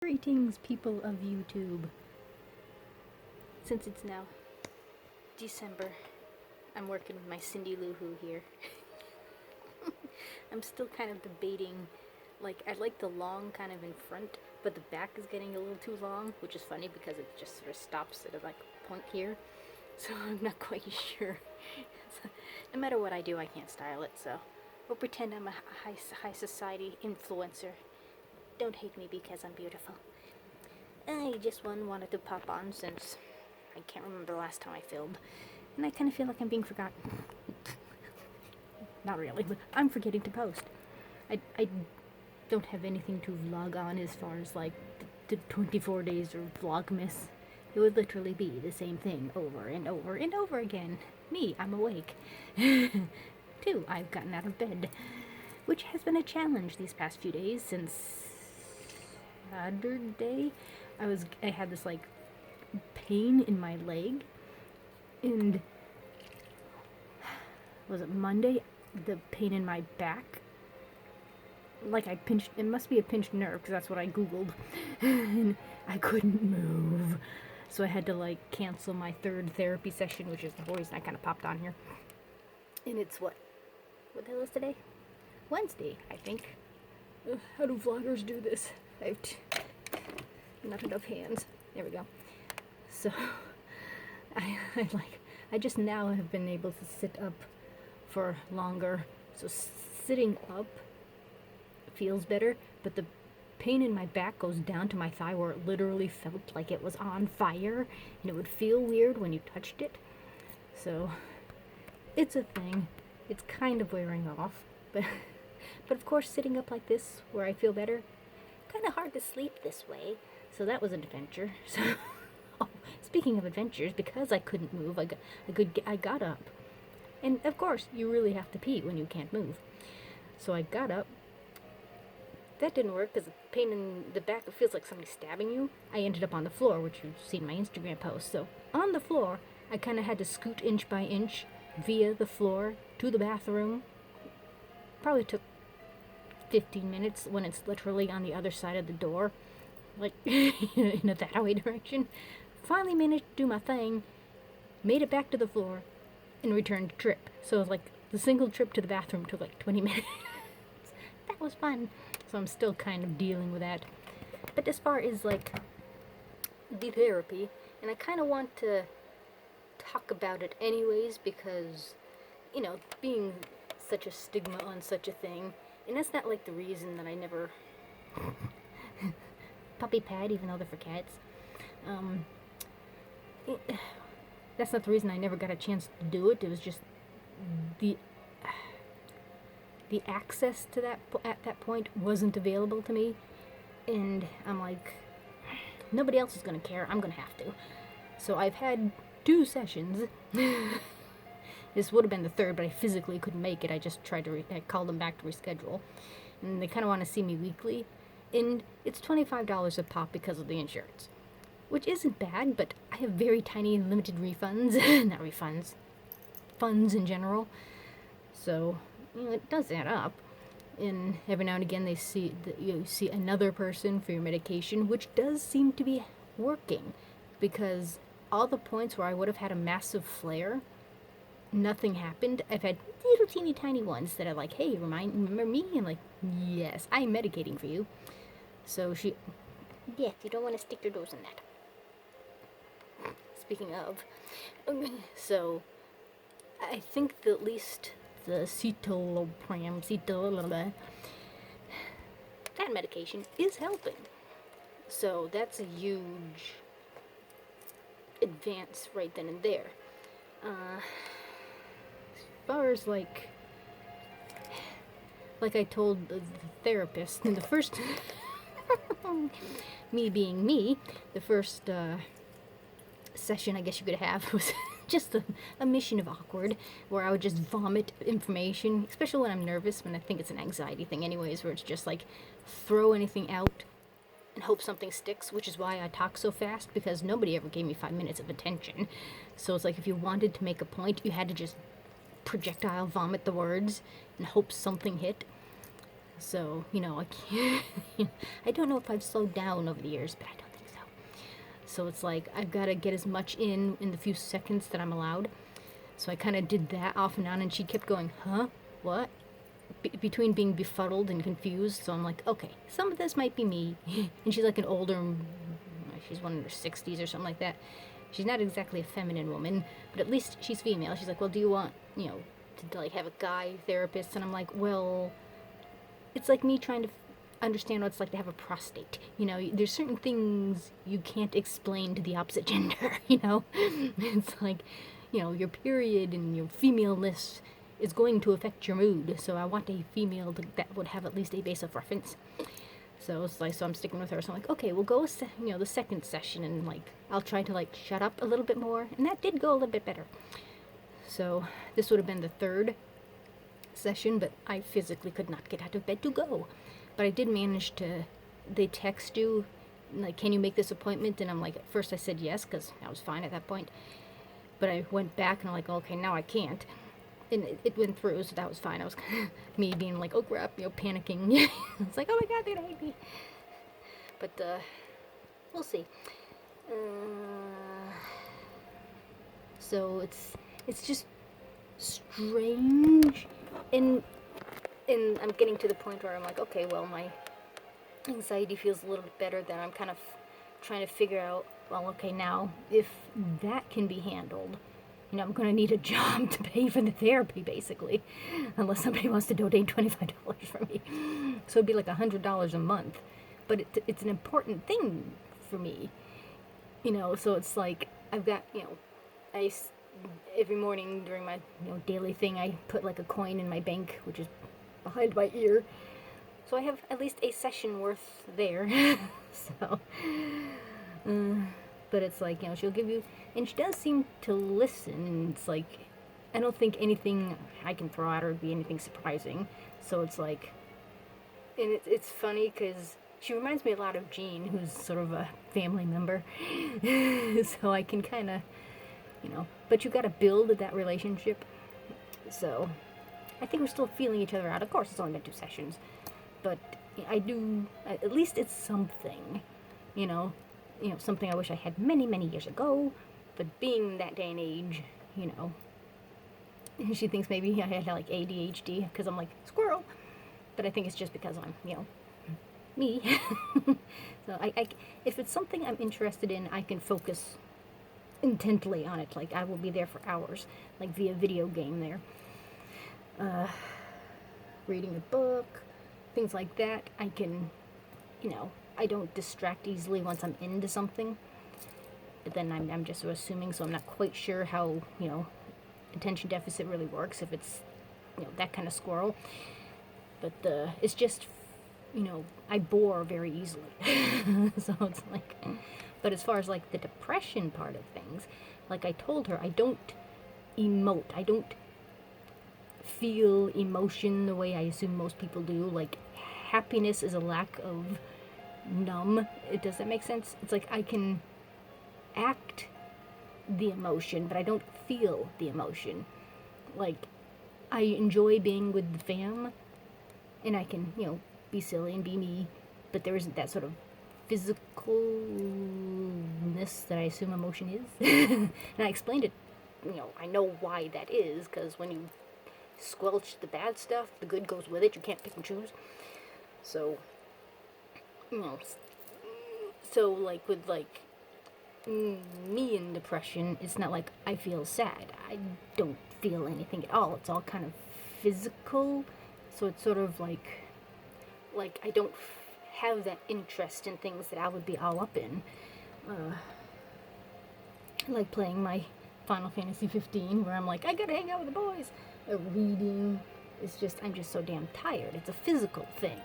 Greetings, people of YouTube. Since it's now December, I'm working with my Cindy Lou Who here. I'm still kind of debating, like, I like the long kind of in front, but the back is getting a little too long, which is funny because it just sort of stops at a like point here. So I'm not quite sure. So, no matter what I do, I can't style it, so we'll pretend I'm a high society influencer. Don't hate me because I'm beautiful. I just wanted to pop on since I can't remember the last time I filmed. And I kind of feel like I'm being forgotten. Not really, but I'm forgetting to post. I don't have anything to vlog on as far as like the 24 days or Vlogmas. It would literally be the same thing over and over and over again. Me, I'm awake. 2, I've gotten out of bed. Which has been a challenge these past few days since Saturday. I had this like pain in my leg, and was it Monday? The pain in my back, like I pinched. It must be a pinched nerve because that's what I googled, and I couldn't move, so I had to like cancel my 3rd therapy session, which is the whole reason I kind of popped on here. And it's what the hell is today? Wednesday, I think. How do vloggers do this? I have not enough hands. There we go. So I just now have been able to sit up for longer. So sitting up feels better, but the pain in my back goes down to my thigh where it literally felt like it was on fire, and it would feel weird when you touched it. So it's a thing. It's kind of wearing off, but of course sitting up like this where I feel better, kind of hard to sleep this way. So that was an adventure. So, oh, speaking of adventures, because I couldn't move, I got up. And of course, you really have to pee when you can't move. So I got up. That didn't work because the pain in the back, it feels like somebody's stabbing you. I ended up on the floor, which you've seen my Instagram post. So on the floor, I kind of had to scoot inch by inch via the floor to the bathroom. Probably took 15 minutes when it's literally on the other side of the door, like in a that-away direction. Finally managed to do my thing, made it back to the floor, and returned to trip. So like the single trip to the bathroom took like 20 minutes. That was fun. So I'm still kind of dealing with that. But as far as like the therapy, and I kind of want to talk about it anyways because, you know, being such a stigma on such a thing, and that's not like the reason that I never puppy pad, even though they're for cats. That's not the reason I never got a chance to do it. It was just the access to that at that point wasn't available to me, and I'm like, nobody else is gonna care. I'm gonna have to. So I've had 2 sessions. This would have been the 3rd, but I physically couldn't make it. I just tried to I called them back to reschedule, and they kind of want to see me weekly, and it's $25 a pop because of the insurance, which isn't bad, but I have very tiny limited refunds, not refunds, funds in general, so you know, it does add up. And every now and again you see another person for your medication, which does seem to be working, because all the points where I would have had a massive flare, nothing happened. I've had little teeny tiny ones that are like, hey, remember me? And like, yes, I'm medicating for you. So yes, you don't want to stick your nose in that. Speaking of, so I think that at least the citalopram, that medication is helping. So that's a huge advance right then and there. As far as like I told the therapist in the first me being me, the first session I guess you could have was just a mission of awkward, where I would just vomit information, especially when I'm nervous, when I think it's an anxiety thing anyways, where it's just like throw anything out and hope something sticks, which is why I talk so fast, because nobody ever gave me 5 minutes of attention. So it's like if you wanted to make a point, you had to just projectile vomit the words and hope something hit. So, I can't, I don't know if I've slowed down over the years, but I don't think so. So it's like, I've got to get as much in the few seconds that I'm allowed. So I kind of did that off and on, and she kept going, huh? What? Between being befuddled and confused. So I'm like, okay, some of this might be me. And she's like an older, she's one in her 60s or something like that. She's not exactly a feminine woman, but at least she's female. She's like, well, do you want, to like have a guy therapist? And I'm like, well, it's like me trying to understand what it's like to have a prostate. There's certain things you can't explain to the opposite gender, It's like, your period and your femaleness is going to affect your mood. So I want a female that would have at least a base of reference. So it's like, so I'm sticking with her. So I'm like, okay, we'll go, the second session, and like, I'll try to like shut up a little bit more. And that did go a little bit better. So this would have been the third session, but I physically could not get out of bed to go. But I did manage to, they text you, like, can you make this appointment? And I'm like, at first I said yes, because I was fine at that point. But I went back and I'm like, okay, now I can't. And it went through, so that was fine. I was me being like, oh crap, panicking. It's like, oh my god, they're gonna hate me. But we'll see. So it's just strange, and I'm getting to the point where I'm like, okay, well, my anxiety feels a little bit better. Then I'm kind of trying to figure out, well, okay, now if that can be handled, I'm going to need a job to pay for the therapy, basically, unless somebody wants to donate $25 for me. So it'd be like $100 a month. But it's an important thing for me, so it's like, I've got, every morning during my, daily thing, I put like a coin in my bank, which is behind my ear. So I have at least a session worth there. So, but it's like, she'll give you, and she does seem to listen, and it's like, I don't think anything I can throw at her would be anything surprising. So it's like, and it's funny because she reminds me a lot of Jean, who's sort of a family member. So I can kind of, but you got to build that relationship. So I think we're still feeling each other out. Of course, it's only been 2 sessions, but I do, at least it's something, something I wish I had many, many years ago. But being that day and age, she thinks maybe I had like ADHD because I'm like, squirrel. But I think it's just because I'm, me. So I, if it's something I'm interested in, I can focus intently on it. Like, I will be there for hours, like via video game there. Reading a book, things like that. I can, I don't distract easily once I'm into something. But then I'm just assuming, so I'm not quite sure how, attention deficit really works, if it's, that kind of squirrel. But it's just, I bore very easily. So it's like, but as far as like the depression part of things, like I told her, I don't emote. I don't feel emotion the way I assume most people do. Like, happiness is a lack of numb. Does that make sense? It's like I can act the emotion, but I don't feel the emotion. Like, I enjoy being with the fam, and I can, be silly and be me, but there isn't that sort of physicalness that I assume emotion is. And I explained it, I know why that is, because when you squelch the bad stuff, the good goes with it. You can't pick and choose. So, so like with like me in depression, it's not like I feel sad. I don't feel anything at all. It's all kind of physical. So it's sort of like I don't have that interest in things that I would be all up in. Like playing my Final Fantasy 15, where I'm like, I gotta hang out with the boys. Reading. I'm just so damn tired. It's a physical thing,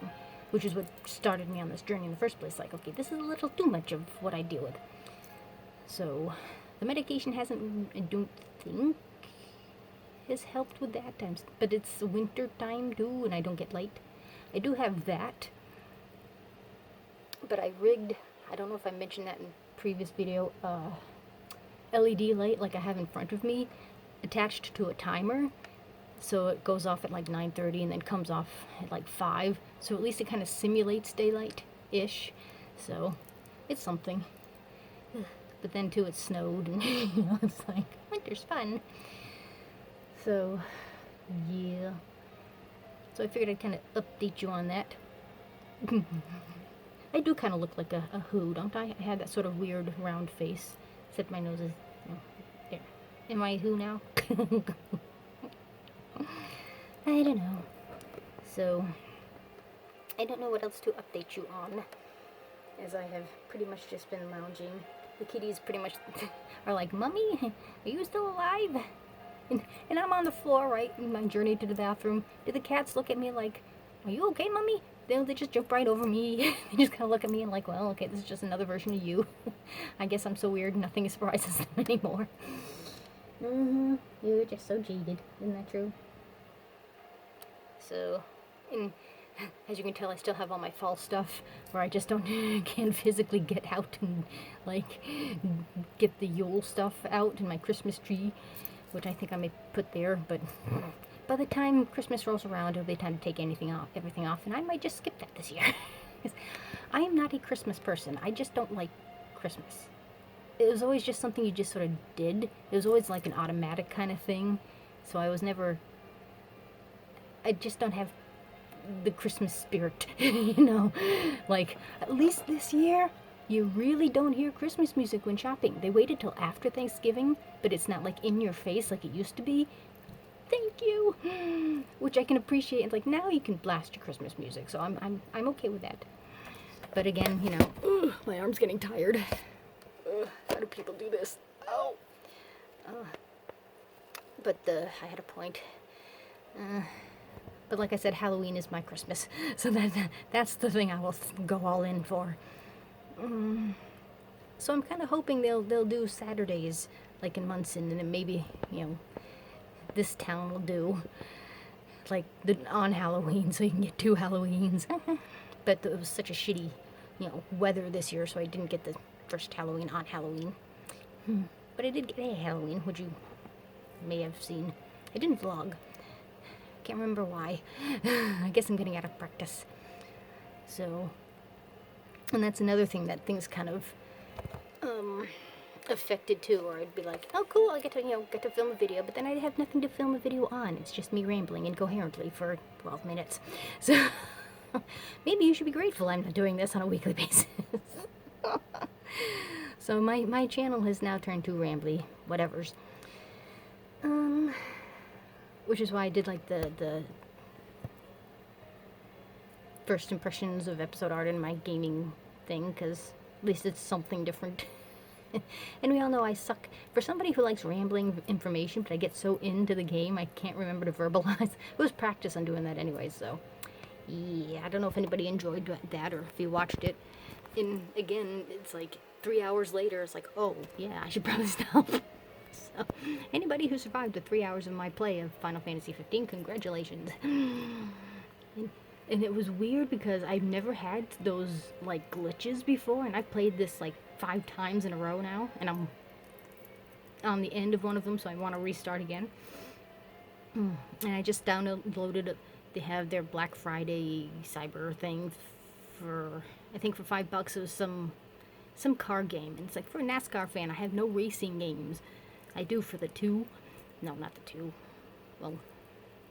which is what started me on this journey in the first place. Like, okay, this is a little too much of what I deal with. So, the medication hasn't, I don't think, has helped with that. But it's winter time too, and I don't get light. I do have that, but I rigged, I don't know if I mentioned that in previous video, LED light like I have in front of me, attached to a timer. So it goes off at like 9:30 and then comes off at like 5. So at least it kind of simulates daylight-ish. So it's something. But then too, it snowed, and it's like, winter's fun. So, yeah. So I figured I'd kind of update you on that. I do kind of look like a who, don't I? I had that sort of weird round face. Except my nose is, there. Am I who now? I don't know. So, I don't know what else to update you on, as I have pretty much just been lounging. The kitties pretty much are like, Mummy, are you still alive? And I'm on the floor, right, in my journey to the bathroom. Do the cats look at me like, are you okay, Mummy? They just jump right over me. They just kind of look at me and like, well, okay, this is just another version of you. I guess I'm so weird, nothing surprises them anymore. You're just so jaded. Isn't that true? So, and as you can tell, I still have all my fall stuff where I just can't physically get out and, like, get the Yule stuff out and my Christmas tree, which I think I may put there, but by the time Christmas rolls around, it'll be time to take everything off, and I might just skip that this year. I am not a Christmas person. I just don't like Christmas. It was always just something you just sort of did. It was always like an automatic kind of thing, so I just don't have the Christmas spirit, like, at least this year, you really don't hear Christmas music when shopping. They waited till after Thanksgiving, but it's not like in your face like it used to be. Thank you, which I can appreciate. It's like, now you can blast your Christmas music, so I'm okay with that. But again, my arm's getting tired. How do people do this? Oh. But I had a point. But like I said, Halloween is my Christmas, so that's the thing I will go all in for. So I'm kind of hoping they'll do Saturdays, like in Munson, and then maybe, this town will do, like, on Halloween, so you can get 2 Halloweens. But it was such a shitty, weather this year, so I didn't get the first Halloween on Halloween. But I did get a Halloween, which you may have seen. I didn't vlog. Can't remember why. I guess I'm getting out of practice. So, and that's another thing that things kind of affected too, or I'd be like, oh cool, I get to film a video, but then I'd have nothing to film a video on. It's just me rambling incoherently for 12 minutes. So maybe you should be grateful I'm not doing this on a weekly basis. So my channel has now turned to rambly whatevers. Which is why I did like the first impressions of episode art in my gaming thing, because at least it's something different. And we all know I suck. For somebody who likes rambling information, but I get so into the game I can't remember to verbalize. It was practice on doing that anyway, so yeah, I don't know if anybody enjoyed that or if you watched it. And again, it's like 3 hours later, it's like, oh yeah, I should probably stop. So, anybody who survived the 3 hours of my play of Final Fantasy 15, congratulations. And it was weird because I've never had those, like, glitches before, and I've played this, like, 5 times in a row now, and I'm on the end of one of them, so I want to restart again. And I just downloaded it. They have their Black Friday cyber thing for, I think for $5 it was some car game, and it's like, for a NASCAR fan, I have no racing games. I do for the 2. No, not the 2. Well,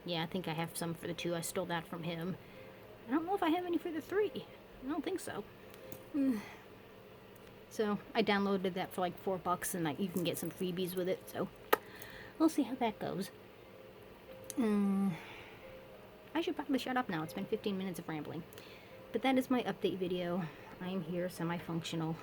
yeah, I think I have some for the 2. I stole that from him. I don't know if I have any for the 3. I don't think so. So, I downloaded that for like $4, and you can get some freebies with it, so we'll see how that goes. I should probably shut up now. It's been 15 minutes of rambling. But that is my update video. I'm here, semi-functional.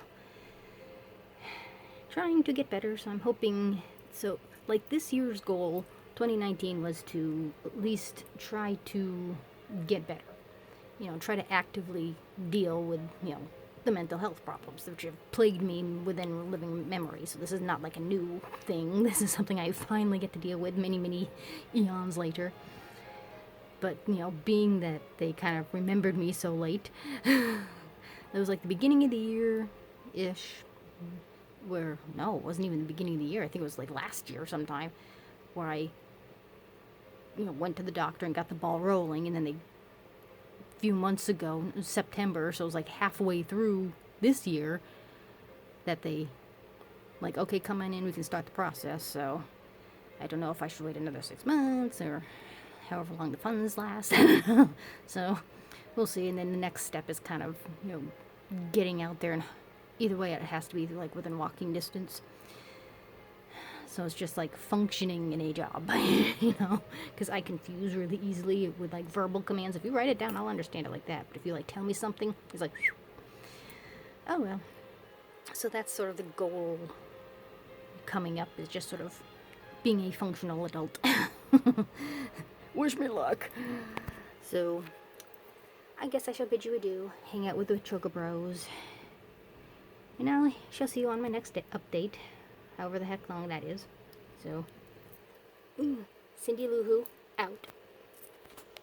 Trying to get better, so I'm hoping... So, like, this year's goal, 2019, was to at least try to get better. Try to actively deal with, the mental health problems which have plagued me within living memory. So this is not like a new thing. This is something I finally get to deal with many, many eons later. But, being that they kind of remembered me so late, it was like the beginning of the year-ish, no, it wasn't even the beginning of the year. I think it was like last year sometime, where I went to the doctor and got the ball rolling, and then a few months ago, September, so it was like halfway through this year, that they, like, okay, come on in, we can start the process. So I don't know if I should wait another 6 months or however long the funds last. So we'll see. And then the next step is kind of, getting out there, and either way it has to be like within walking distance. So it's just like functioning in a job, because I confuse really easily with like verbal commands. If you write it down, I'll understand it like that. But if you like tell me something, it's like, whew. Oh well. So that's sort of the goal coming up, is just sort of being a functional adult. Wish me luck. So I guess I shall bid you adieu. Hang out with the Choco Bros. And I shall see you on my next update. However the heck long that is. So, Cindy Lou Who, out.